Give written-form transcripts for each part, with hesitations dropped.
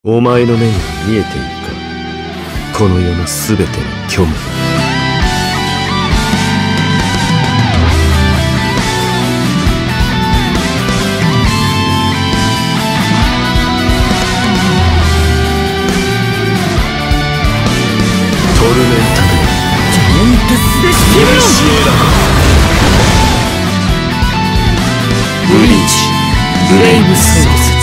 お前の目には見えているか、この世のすべての虚無。トルメンタルジャイアントスレシブロンブリーチブレイブソース。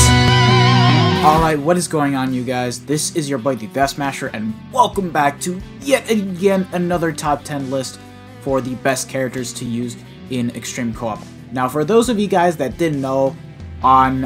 Alright, what is going on, you guys? This is your boy the Death Smasher, and welcome back to yet again another top 10 list for the best characters to use in Extreme Co-op. Now, for those of you guys that didn't know, on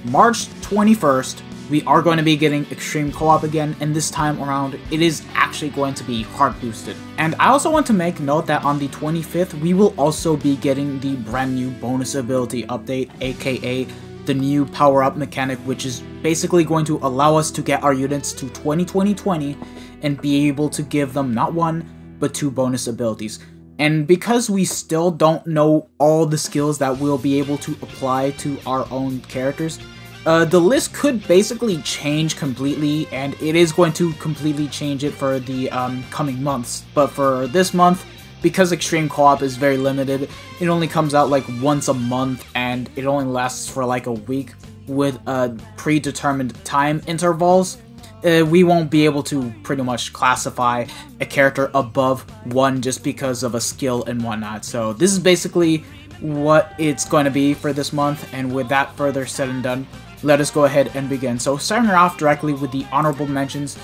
March 21st, we are going to be getting Extreme Co-op again, and this time around, it is actually going to be heart boosted. And I also want to make note that on the 25th, we will also be getting the brand new bonus ability update, aka the new power-up mechanic, which is basically going to allow us to get our units to 20-20-20 and be able to give them not one, but two bonus abilities. And because we still don't know all the skills that we'll be able to apply to our own characters, the list could basically change completely, and it is going to completely change it for the coming months. But for this month, because Extreme Co-op is very limited, it only comes out like once a month, and it only lasts for like a week with predetermined time intervals. We won't be able to pretty much classify a character above 1 just because of a skill and whatnot. So this is basically what it's going to be for this month, and with that further said and done, let us go ahead and begin. So starting off directly with the honorable mentions,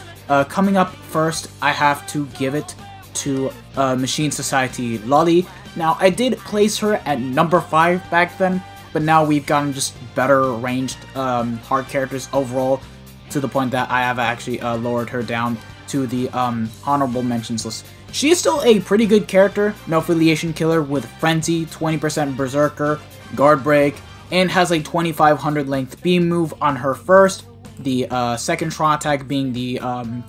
coming up first, I have to give it to Machine Society Lolly. Now, I did place her at number 5 back then, but now we've gotten just better ranged hard characters overall, to the point that I have actually lowered her down to the honorable mentions list. She is still a pretty good character, no affiliation killer with Frenzy, 20% Berserker, Guard Break, and has a 2500 length beam move on her first. The second strong attack being the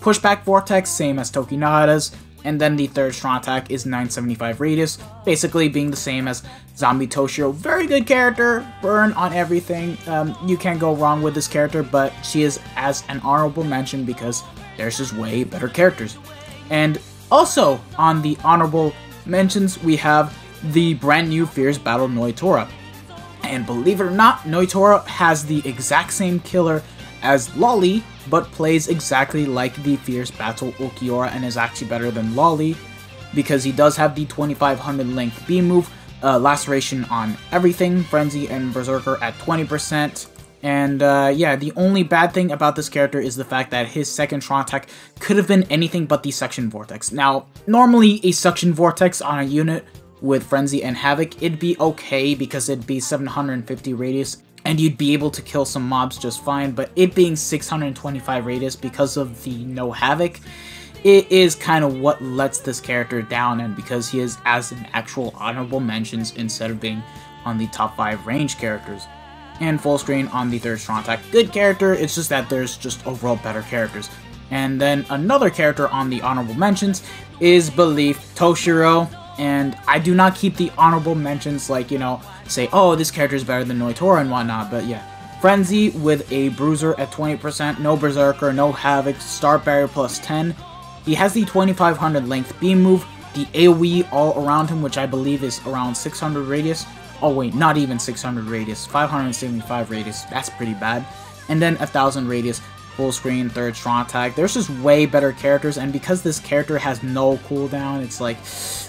pushback vortex, same as Tokinada's. And then the third strong attack is 975 radius, basically being the same as Zombie Toshiro. Very good character, burn on everything. You can't go wrong with this character, but she is as an honorable mention because there's just way better characters. And also on the honorable mentions, we have the brand new Fierce Battle Noitora. And believe it or not, Noitora has the exact same killer as Lolly, but plays exactly like the Fierce Battle Ulquiorra and is actually better than Lolly, because he does have the 2500 length beam move, laceration on everything, Frenzy and Berserker at 20%. And yeah, the only bad thing about this character is the fact that his second strong attack could have been anything but the Suction Vortex. Now, normally a Suction Vortex on a unit with Frenzy and Havoc, it'd be okay because it'd be 750 radius, and you'd be able to kill some mobs just fine, but it being 625 radius because of the no Havoc, it is kind of what lets this character down, and because he is as an actual honorable mentions instead of being on the top 5 range characters. And full screen on the third strong attack, good character, it's just that there's just overall better characters. And then another character on the honorable mentions is Belief Toshiro. And I do not keep the honorable mentions like, you know, say, oh, this character is better than Noitora and whatnot, but yeah. Frenzy with a Bruiser at 20%, no Berserker, no Havoc, Start Barrier plus 10. He has the 2500 length beam move, the AoE all around him, which I believe is around 600 radius. Oh wait, not even 600 radius, 575 radius, that's pretty bad. And then 1000 radius. Full screen, third strong attack. There's just way better characters, and because this character has no cooldown, it's like,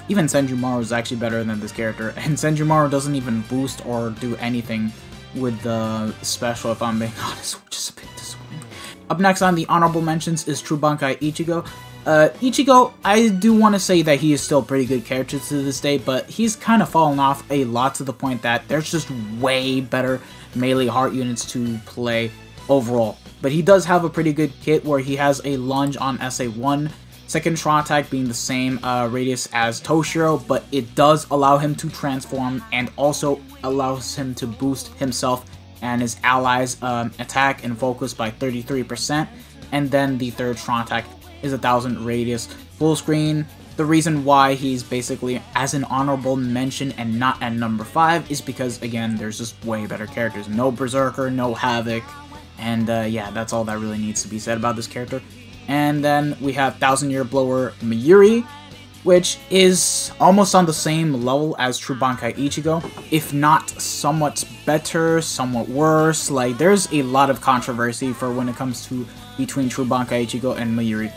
even Senjumaru is actually better than this character, and Senjumaru doesn't even boost or do anything with the special, if I'm being honest, which is a bit disappointing. Up next on the honorable mentions is True Bankai Ichigo. Ichigo, I do want to say that he is still a pretty good character to this day, but he's kind of fallen off a lot to the point that there's just way better melee heart units to play overall. But he does have a pretty good kit where he has a lunge on SA1, second strong attack being the same radius as Toshiro, but it does allow him to transform and also allows him to boost himself and his allies' attack and focus by 33%. And then the third strong attack is 1000 radius. Full screen. The reason why he's basically as an honorable mention and not at number 5 is because, again, there's just way better characters. No Berserker, no Havoc, And yeah, that's all that really needs to be said about this character. And then we have 1000-Year Blower Mayuri, which is almost on the same level as True Bankai Ichigo, if not somewhat better, somewhat worse. Like, there's a lot of controversy for when it comes to between True Bankai Ichigo and Mayuri.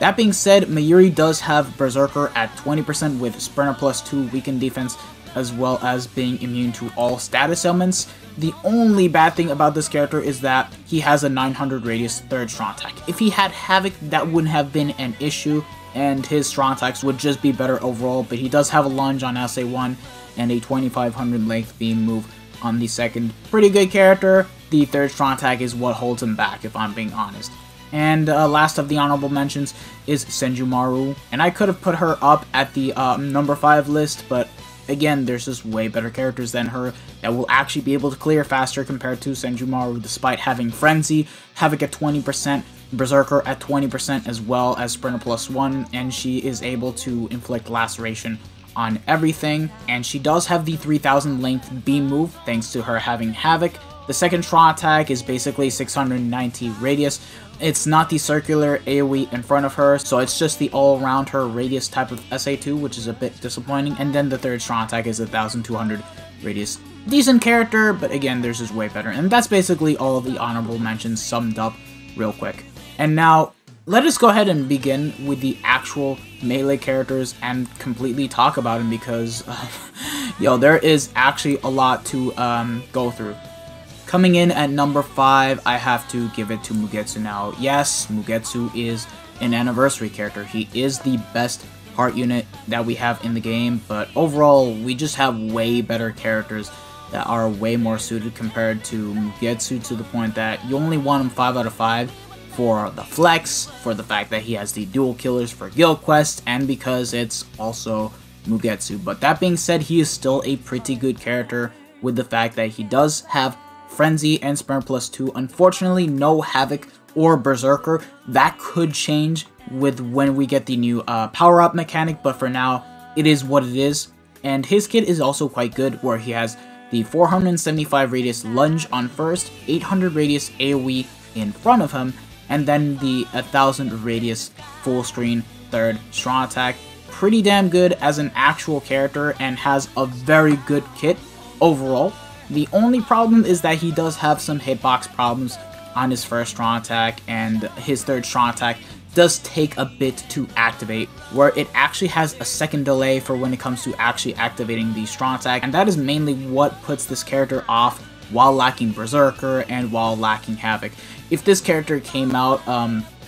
That being said, Mayuri does have Berserker at 20% with Sprinter plus 2 weakened defense, as well as being immune to all status ailments. The only bad thing about this character is that he has a 900 radius 3rd strong attack. If he had Havoc, that wouldn't have been an issue, and his strong attacks would just be better overall, but he does have a lunge on SA1 and a 2500 length beam move on the 2nd. Pretty good character. The 3rd strong attack is what holds him back, if I'm being honest. And last of the honorable mentions is Senjumaru, and I could have put her up at the number 5 list, but again, there's just way better characters than her that will actually be able to clear faster compared to Senjumaru, despite having Frenzy, Havoc at 20%, Berserker at 20%, as well as Sprinter plus 1, and she is able to inflict laceration on everything, and she does have the 3000 length beam move thanks to her having Havoc. The 2nd strong attack is basically 690 radius. It's not the circular AoE in front of her, so it's just the all-around her radius type of SA2, which is a bit disappointing. And then the 3rd strong attack is 1200 radius. Decent character, but again, theirs is way better. And that's basically all of the honorable mentions summed up real quick. And now, let us go ahead and begin with the actual melee characters and completely talk about them, because, yo, there is actually a lot to go through. Coming in at number 5, I have to give it to Mugetsu. Now, yes, Mugetsu is an anniversary character. He is the best heart unit that we have in the game, but overall, we just have way better characters that are way more suited compared to Mugetsu, to the point that you only want him 5 out of 5 for the flex, for the fact that he has the dual killers for Guild Quest, and because it's also Mugetsu. But that being said, he is still a pretty good character with the fact that he does have Frenzy and Sprinter plus 2. Unfortunately, no Havoc or Berserker. That could change with when we get the new power-up mechanic, but for now, it is what it is. And his kit is also quite good, where he has the 475 radius lunge on first, 800 radius AoE in front of him, and then the 1000 radius full screen 3rd strong attack. Pretty damn good as an actual character, and has a very good kit overall. The only problem is that he does have some hitbox problems on his 1st strong attack, and his 3rd strong attack does take a bit to activate, where it actually has a 2nd delay for when it comes to actually activating the strong attack, and that is mainly what puts this character off while lacking Berserker and while lacking Havoc. If this character came out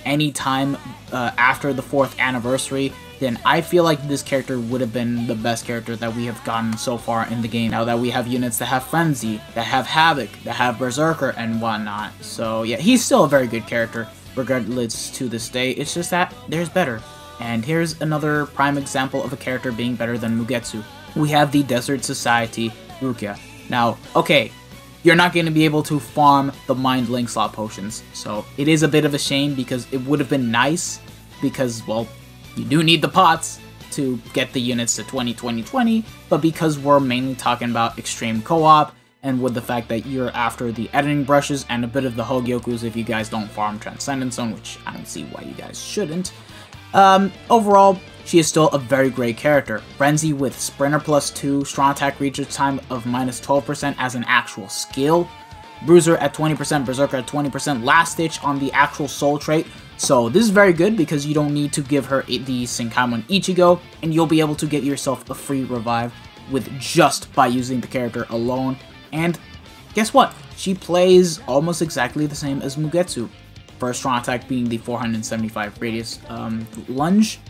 anytime after the 4th anniversary, then I feel like this character would have been the best character that we have gotten so far in the game. Now that we have units that have Frenzy, that have Havoc, that have Berserker, and whatnot. So yeah, he's still a very good character, regardless to this day. It's just that there's better. And here's another prime example of a character being better than Mugetsu. We have the Desert Society Rukia. Now, okay, you're not going to be able to farm the Mind Link slot potions, so it is a bit of a shame, because it would have been nice, because, well, you do need the pots to get the units to 20, but because we're mainly talking about extreme co-op, and with the fact that you're after the editing brushes and a bit of the Hogyokus if you guys don't farm Transcendence Zone, which I don't see why you guys shouldn't, overall, she is still a very great character. Frenzy with Sprinter plus 2, strong attack recharge time of minus 12% as an actual skill, Bruiser at 20%, Berserker at 20%, Last Ditch on the actual soul trait. So this is very good, because you don't need to give her the Senkaimon Ichigo, and you'll be able to get yourself a free revive with just by using the character alone. And guess what? She plays almost exactly the same as Mugetsu. 1st strong attack being the 475 radius lunge,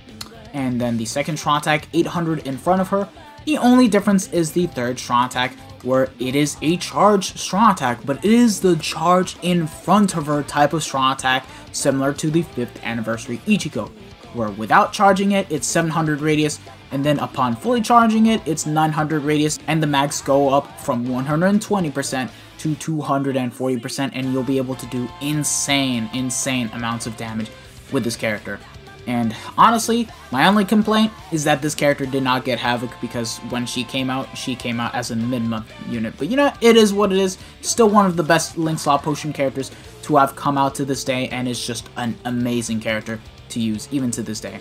and then the 2nd strong attack 800 in front of her. The only difference is the 3rd strong attack, where it is a charged strong attack, but it is the charge in front of her type of strong attack, similar to the 5th anniversary Ichigo, where without charging it, it's 700 radius, and then upon fully charging it, it's 900 radius, and the mags go up from 120% to 240%, and you'll be able to do insane amounts of damage with this character. And honestly, my only complaint is that this character did not get Havoc, because when she came out as a mid-month unit. But you know, it is what it is. Still one of the best Link Slot Potion characters to have come out to this day, and is just an amazing character to use even to this day.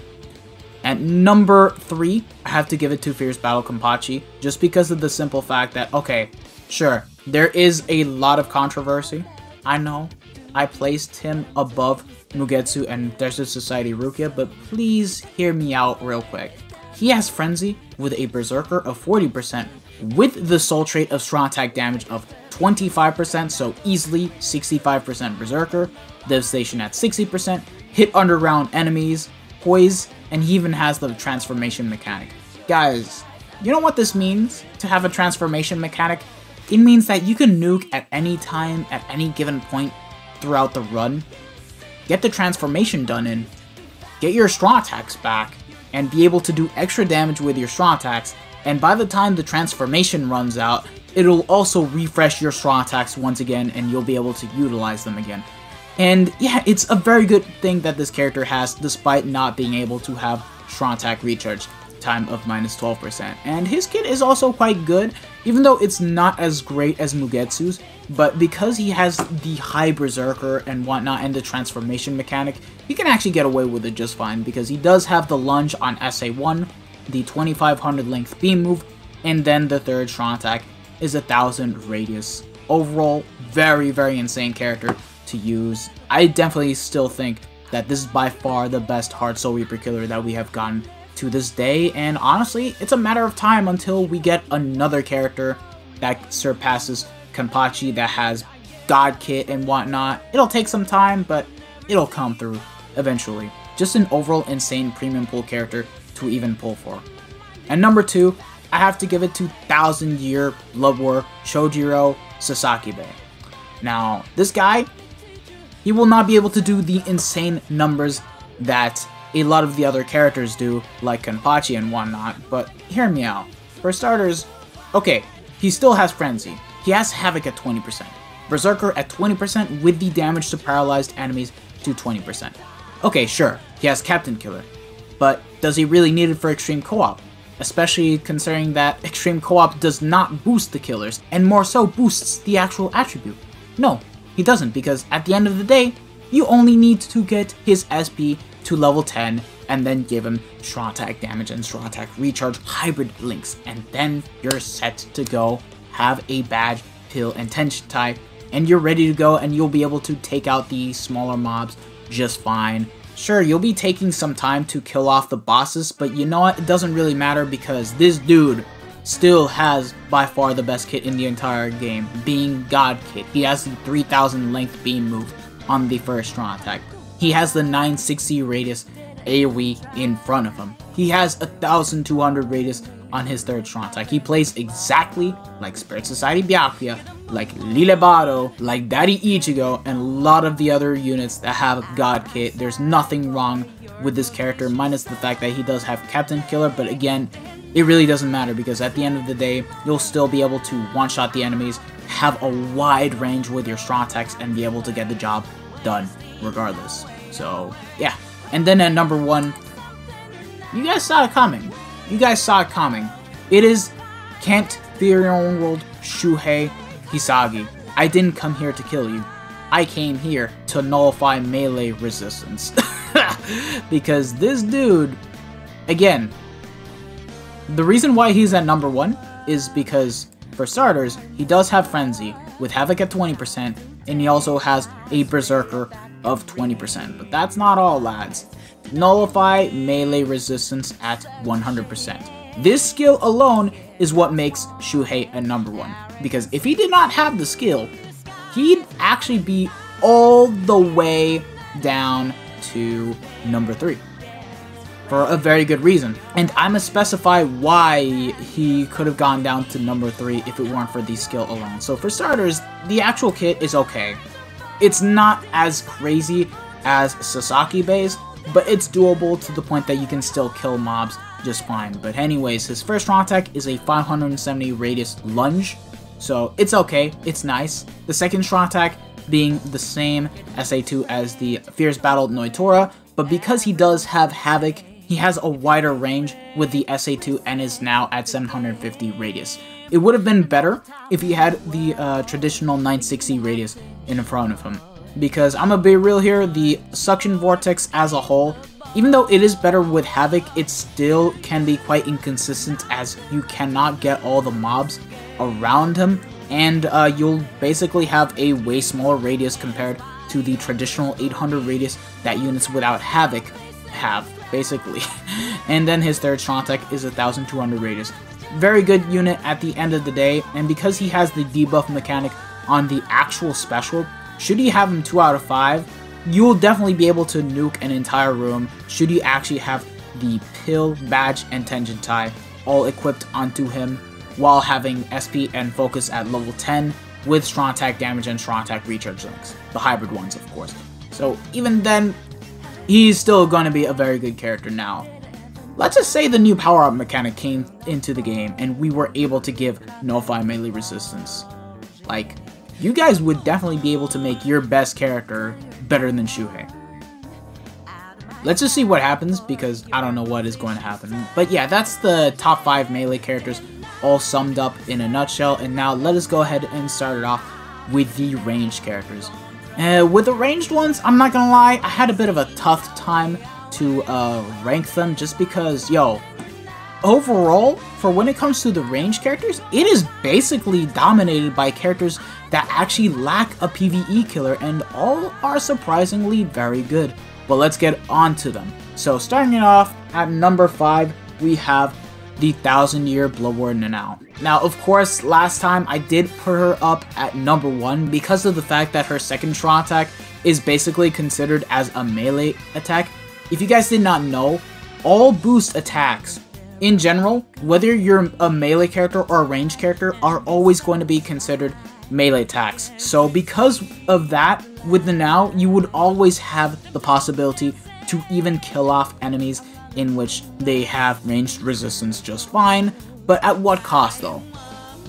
At number 3, I have to give it to Fierce Battle Kenpachi, just because of the simple fact that, okay, sure, there is a lot of controversy. I know I placed him above Mugetsu and Desert Society Rukia, but please hear me out real quick. He has Frenzy with a Berserker of 40%, with the soul trait of strong attack damage of 25%, so easily 65% Berserker, Devastation at 60%, hit underground enemies, poise, and he even has the transformation mechanic. Guys, you know what this means to have a transformation mechanic? It means that you can nuke at any time, at any given point throughout the run, get the transformation done in, get your strong attacks back, and be able to do extra damage with your strong attacks, and by the time the transformation runs out, it'll also refresh your strong attacks once again, and you'll be able to utilize them again. And yeah, it's a very good thing that this character has, despite not being able to have strong attack recharge time of -12%. And his kit is also quite good, even though it's not as great as Mugetsu's, but because he has the high Berserker and whatnot and the transformation mechanic, he can actually get away with it just fine, because he does have the lunge on SA1, the 2500 length beam move, and then the third strong attack is 1000 radius. Overall, very, very insane character to use. I definitely still think that this is by far the best Heart Soul Reaper killer that we have gotten to this day, and honestly, it's a matter of time until we get another character that surpasses Kenpachi that has God Kit and whatnot. It'll take some time, but it'll come through eventually. Just an overall insane premium pull character to even pull for. And number 2, I have to give it to 1000 Year Blood War Chojiro Sasakibe. Now, this guy, he will not be able to do the insane numbers that a lot of the other characters do, like Kenpachi and whatnot, but hear me out. For starters, okay, he still has Frenzy. He has Havoc at 20%, Berserker at 20% with the damage to paralyzed enemies to 20%. Okay, sure, he has Captain Killer, but does he really need it for Extreme Co-op? Especially considering that Extreme Co-op does not boost the killers, and more so boosts the actual attribute. No, he doesn't, because at the end of the day, you only need to get his SP to level 10 and then give him strong attack damage and strong attack recharge hybrid links, and then you're set to go, have a badge, pill, and tension type, and you're ready to go, and you'll be able to take out the smaller mobs just fine. Sure, you'll be taking some time to kill off the bosses, but you know what, it doesn't really matter, because this dude still has by far the best kit in the entire game, being God Kit. He has the 3000 length beam move on the first strong attack. He has the 960 radius AoE in front of him. He has 1200 radius on his third strong attack. He plays exactly like Spirit Society Byakuya, like Lilebaro, like Daddy Ichigo, and a lot of the other units that have God Kit. There's nothing wrong with this character, minus the fact that he does have Captain Killer, but again, it really doesn't matter, because at the end of the day, you'll still be able to one-shot the enemies, have a wide range with your strong attacks, and be able to get the job done regardless. So, yeah. And then at number 1, you guys saw it coming. You guys saw it coming. It is Can't Fear Your Own World Shuhei Hisagi. I didn't come here to kill you. I came here to nullify melee resistance. Because this dude, again, the reason why he's at number 1 is because, for starters, he does have Frenzy with Havoc at 20%, and he also has a Berserker of 20%. But that's not all, lads. Nullify melee resistance at 100%. This skill alone is what makes Shuhei at number 1. Because if he did not have the skill, he'd actually be all the way down to number 3. For a very good reason. And I'ma specify why he could have gone down to number 3 if it weren't for the skill alone. So for starters, the actual kit is okay. It's not as crazy as Sasakibe's, but it's doable to the point that you can still kill mobs just fine. But anyways, his first strong attack is a 570 radius lunge, so it's okay, it's nice. The second strong attack being the same SA2 as the Fierce Battle Noitora, but because he does have Havoc, he has a wider range with the SA2 and is now at 750 radius. It would have been better if he had the traditional 960 radius in front of him. because I'm gonna be real here, the Suction Vortex as a whole, even though it is better with Havik, it still can be quite inconsistent as you cannot get all the mobs around him, and you'll basically have a way smaller radius compared to the traditional 800 radius that units without Havik have, basically. And then his third strong attack is 1200 radius. Very good unit at the end of the day, and because he has the debuff mechanic on the actual special, should you have him 2 out of 5, you will definitely be able to nuke an entire room should you actually have the Pill, Badge, and Tension Tai all equipped onto him while having SP and Focus at level 10 with strong attack damage and strong attack recharge links. The hybrid ones, of course. So even then, he's still going to be a very good character now. Let's just say the new power-up mechanic came into the game and we were able to give no-fly melee resistance. Like, you guys would definitely be able to make your best character better than Shuhei. Let's just see what happens, because I don't know what is going to happen. But yeah, that's the top 5 melee characters all summed up in a nutshell, and now let us go ahead and start it off with the ranged characters. With the ranged ones, I'm not gonna lie, I had a bit of a tough time to rank them, just because, overall, for when it comes to the ranged characters, it is basically dominated by characters that actually lack a PvE killer, and all are surprisingly very good. But let's get on to them. So starting it off at number 5, we have the 1000-year Bloodward Nanao. Now, of course, last time I did put her up at number 1 because of the fact that her second strong attack is basically considered as a melee attack. If you guys did not know, all boost attacks, in general, whether you're a melee character or a ranged character, are always going to be considered melee attacks. So because of that, with the Nanao, you would always have the possibility to even kill off enemies in which they have ranged resistance just fine, but at what cost though?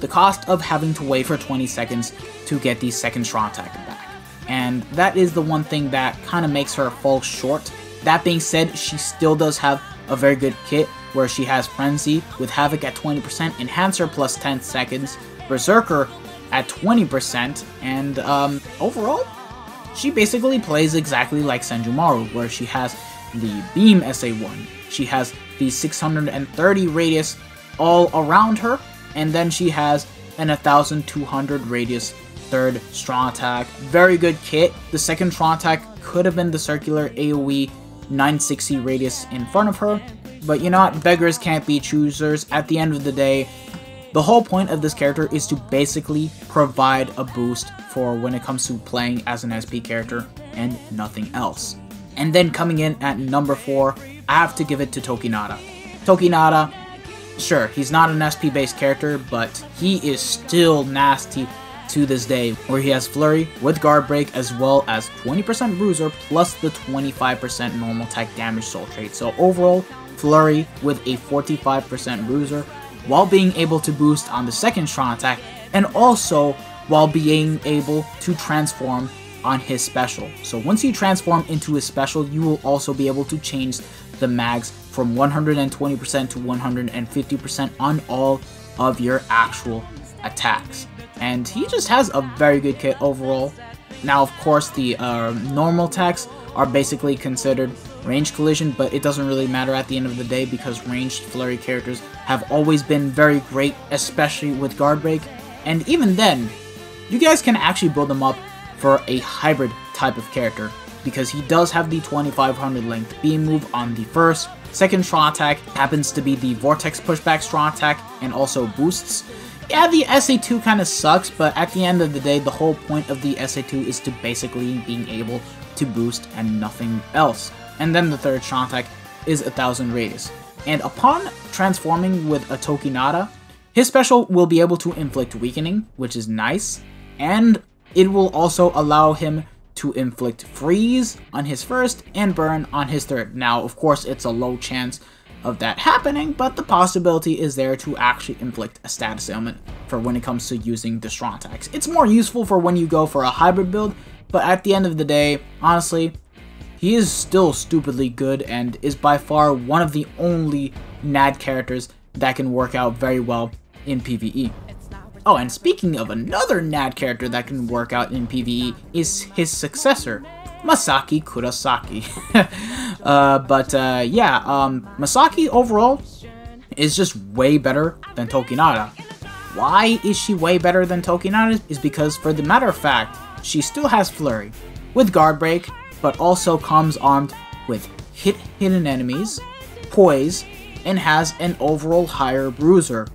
The cost of having to wait for 20 seconds to get the second strong attack back. And that is the one thing that kind of makes her fall short. That being said, she still does have a very good kit where she has Frenzy with Havik at 20%, Enhancer plus 10 seconds, Berserker at 20%, and overall, she basically plays exactly like Senjumaru, where she has the Beam SA1, she has the 630 radius all around her, and then she has an 1200 radius third strong attack. Very good kit. The second strong attack could have been the circular AoE 960 radius in front of her, but you know what, beggars can't be choosers. At the end of the day, the whole point of this character is to basically provide a boost for when it comes to playing as an SP character and nothing else. And then coming in at number 4, I have to give it to Tokinata. Tokinata, sure, he's not an SP based character, but he is still nasty to this day, where he has Flurry with Guard Break as well as 20% Bruiser plus the 25% normal attack damage soul trait. So overall, Flurry with a 45% Bruiser, while being able to boost on the second strong attack, and also while being able to transform on his special. So once you transform into his special, you will also be able to change the mags from 120% to 150% on all of your actual attacks. And he just has a very good kit overall. Now, of course, the normal attacks are basically considered ranged collision, but it doesn't really matter at the end of the day because ranged Flurry characters have always been very great, especially with Guard Break. And even then, you guys can actually build them up for a hybrid type of character, because he does have the 2500 length beam move on the first. Second strong attack happens to be the Vortex pushback strong attack and also boosts. Yeah, the SA2 kind of sucks, but at the end of the day, the whole point of the SA2 is to basically being able to boost and nothing else. And then the third strong attack is 1000 radius. And upon transforming with a Tokinata, his special will be able to inflict weakening, which is nice, and it will also allow him to inflict freeze on his first and burn on his third. Now, of course, it's a low chance of that happening, but the possibility is there to actually inflict a status ailment for when it comes to using the strong attacks. It's more useful for when you go for a hybrid build, but at the end of the day, honestly, he is still stupidly good and is by far one of the only NAD characters that can work out very well in PvE. Oh, and speaking of another NAD character that can work out in PvE is his successor, Masaki Kurosaki. Masaki overall is just way better than Tokinada. Why is she way better than Tokinada? Is because, for the matter of fact, she still has Flurry with Guard Break, but also comes armed with hidden enemies, Poise, and has an overall higher Bruiser.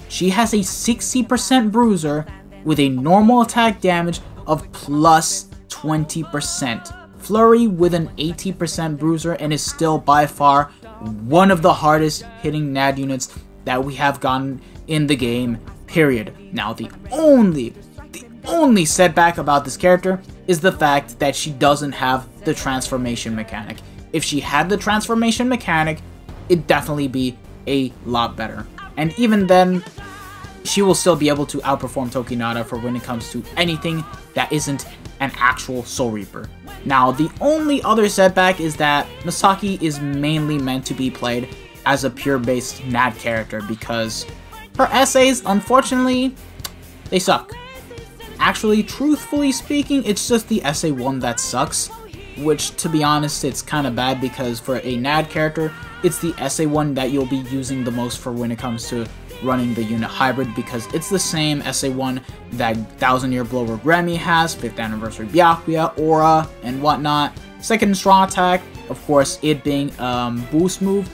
She has a 60% Bruiser with a normal attack damage of plus 20%. Flurry with an 80% Bruiser and is still by far one of the hardest hitting NAD units that we have gotten in the game, period. Now, the only setback about this character is the fact that she doesn't have the transformation mechanic. If she had the transformation mechanic, it'd definitely be a lot better. And even then, she will still be able to outperform Tokinada for when it comes to anything that isn't an actual Soul Reaper. Now, the only other setback is that Masaki is mainly meant to be played as a pure-based NAD character because her essays, unfortunately, they suck. Actually, truthfully speaking, it's just the essay 1 that sucks, which, to be honest, it's kind of bad because for a NAD character, it's the essay 1 that you'll be using the most for when it comes to running the unit hybrid, because it's the same essay 1 that 1000 Year Blower Grammy has, 5th Anniversary Byakuya, Aura, and whatnot. Second strong attack, of course, it being boost move.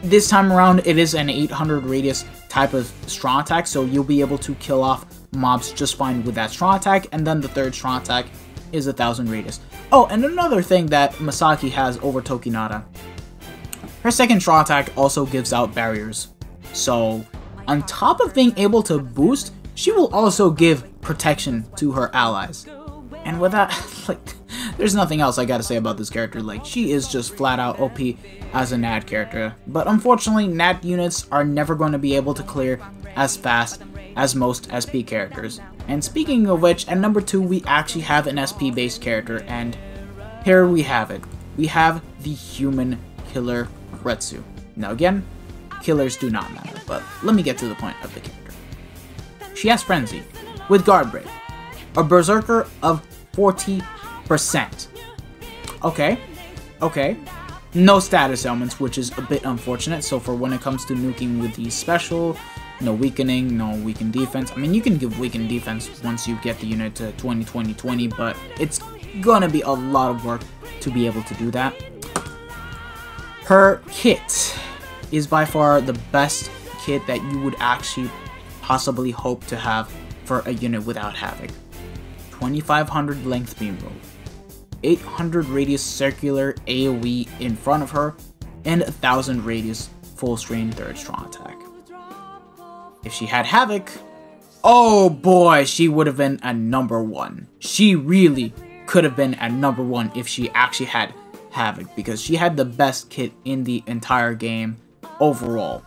This time around, it is an 800 radius type of strong attack, so you'll be able to kill off mobs just fine with that strong attack, and then the third strong attack is 1000 radius. Oh, and another thing that Masaki has over Tokinada, her second strong attack also gives out barriers. So, on top of being able to boost, she will also give protection to her allies. And with that, like, there's nothing else I gotta say about this character. Like, she is just flat out OP as a NAD character. But unfortunately, NAD units are never going to be able to clear as fast as most SP characters. And speaking of which, at number 2, we actually have an SP based character, and here we have it. We have the human killer Retsu. Now again, killers do not matter, but let me get to the point of the character. She has Frenzy with Guard Break, a Berserker of 40%. Okay. No status elements, which is a bit unfortunate, so for when it comes to nuking with the special, no weakening, no weakened defense. I mean, you can give weakened defense once you get the unit to 20, but it's gonna be a lot of work to be able to do that. Her kit is by far the best kit that you would actually possibly hope to have for a unit without Havoc. 2500 length beam move, 800 radius circular AoE in front of her, and 1000 radius full strain third strong attack. If she had Havoc, oh boy, she would have been a number 1. She really could have been a number 1 if she actually had Havoc, because she had the best kit in the entire game overall.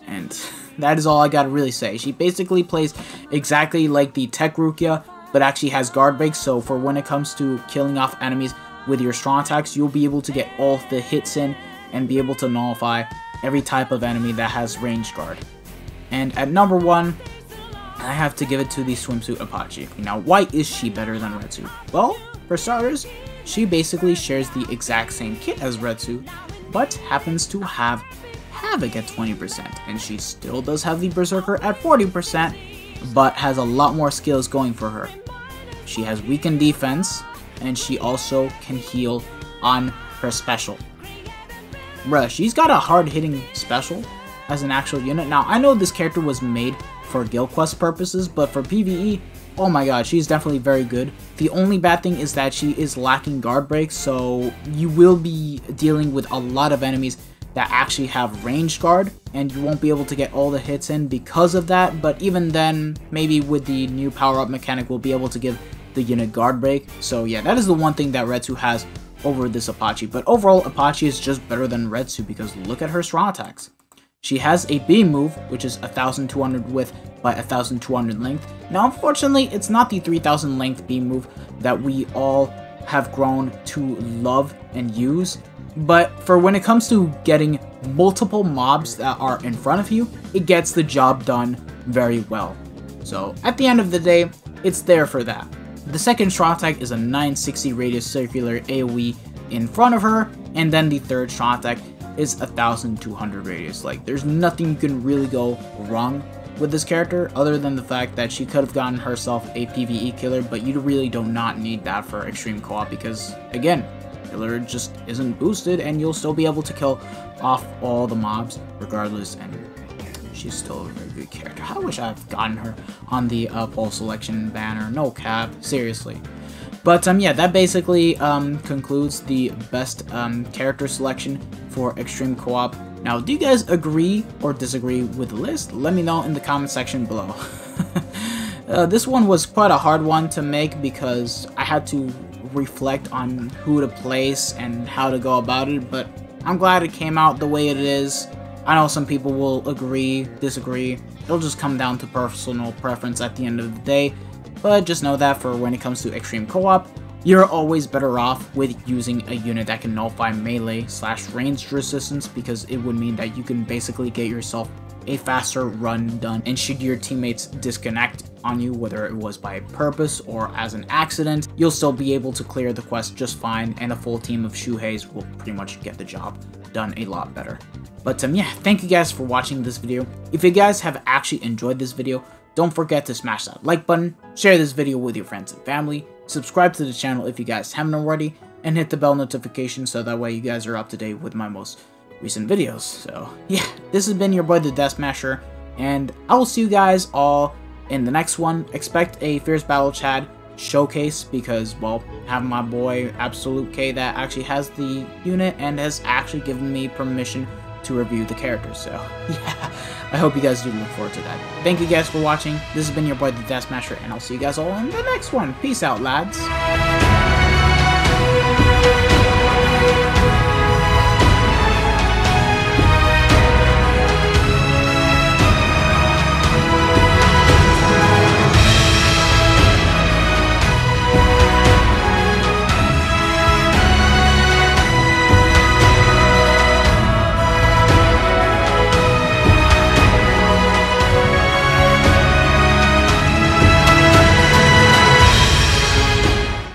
And that is all I gotta really say. She basically plays exactly like the Tech Rukia, but actually has Guard Break, so for when it comes to killing off enemies with your strong attacks, you'll be able to get all the hits in and be able to nullify every type of enemy that has ranged guard. And at number 1, I have to give it to the Swimsuit Apache. Now, why is she better than Retsu? Well, for starters, she basically shares the exact same kit as Retsu, but happens to have Havoc at 20%, and she still does have the Berserker at 40%, but has a lot more skills going for her. She has weakened defense, and she also can heal on her special. Bruh, she's got a hard-hitting special as an actual unit. Now, I know this character was made for Guild Quest purposes, but for PvE, oh my god, she's definitely very good. The only bad thing is that she is lacking Guard Break, so you will be dealing with a lot of enemies that actually have ranged guard, and you won't be able to get all the hits in because of that, but even then, maybe with the new power-up mechanic, we'll be able to give the unit Guard Break. So yeah, that is the one thing that Retsu has over this Apache, but overall, Apache is just better than Retsu because look at her strong attacks. She has a beam move, which is 1200 width by 1200 length. Now, unfortunately, it's not the 3000 length beam move that we all have grown to love and use, but for when it comes to getting multiple mobs that are in front of you, it gets the job done very well. So at the end of the day, it's there for that. The second strong attack is a 960 radius circular AoE in front of her, and then the third strong attack is 1200 radius. Like, there's nothing you can really go wrong with this character other than the fact that she could have gotten herself a PvE killer, but you really do not need that for extreme co-op because, again, killer just isn't boosted and you'll still be able to kill off all the mobs regardless, and she's still a very good character. I wish I've gotten her on the poll selection banner. No cap, seriously. But yeah, that basically concludes the best character selection for extreme co-op. Now, do you guys agree or disagree with the list? Let me know in the comment section below. This one was quite a hard one to make because I had to reflect on who to place and how to go about it, but I'm glad it came out the way it is. I know some people will agree, disagree. It'll just come down to personal preference at the end of the day. But just know that for when it comes to extreme co-op, you're always better off with using a unit that can nullify melee / ranged resistance, because it would mean that you can basically get yourself a faster run done, and should your teammates disconnect on you, whether it was by purpose or as an accident, you'll still be able to clear the quest just fine, and a full team of Shuheis will pretty much get the job done a lot better. But yeah, thank you guys for watching this video. If you guys have actually enjoyed this video, don't forget to smash that like button, share this video with your friends and family, subscribe to the channel if you guys haven't already, and hit the bell notification so that way you guys are up to date with my most recent videos. So yeah, this has been your boy the Death Smasher, and I will see you guys all in the next one. Expect a Fierce Battle Chad showcase because, well, I have my boy Absolute K that actually has the unit and has actually given me permission to review the characters. So yeah, I hope you guys do look forward to that. Thank you guys for watching. This has been your boy the Death Smasher, and I'll see you guys all in the next one. Peace out, lads.